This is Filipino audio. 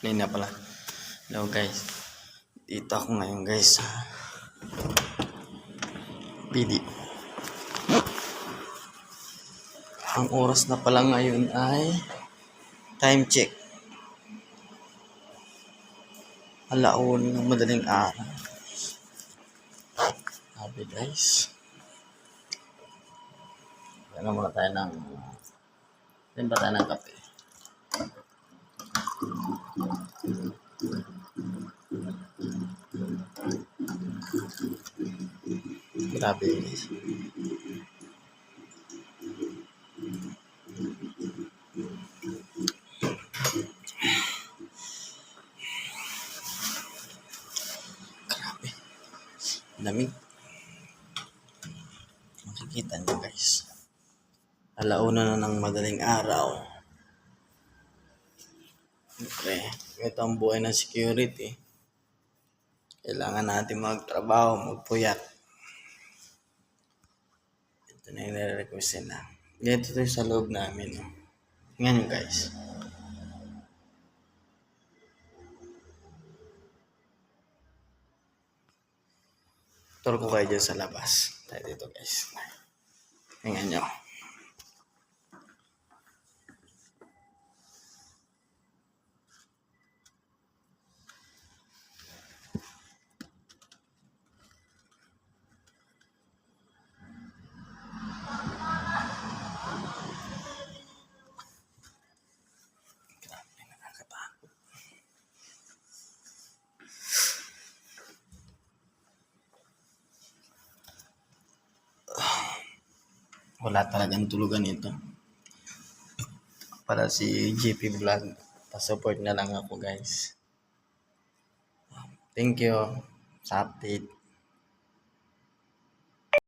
Play na pala. Hello guys. Dito ako ngayon guys sa PD. Ang oras na pala ngayon ay time check. 1:00 ng madaling araw. Sabi guys. Kaya muna tayo ng timba tayo ng kape. Grabe guys. Grabe. Lamig. Makikita nyo guys. 1:00 na ng madaling araw. Siyempre, ito ang buhay ng security. Kailangan natin magtrabaho, magpuyat. Ito na yung nire-request nila. Dito tayo sa loob namin. Tingnan nyo guys. Tour ko kayo dyan sa labas. Tayo dito guys. Tingnan nyo. Wala talagang tulugan ito. Para si GP Vlog. Pa-support na lang ako guys. Thank you sa update.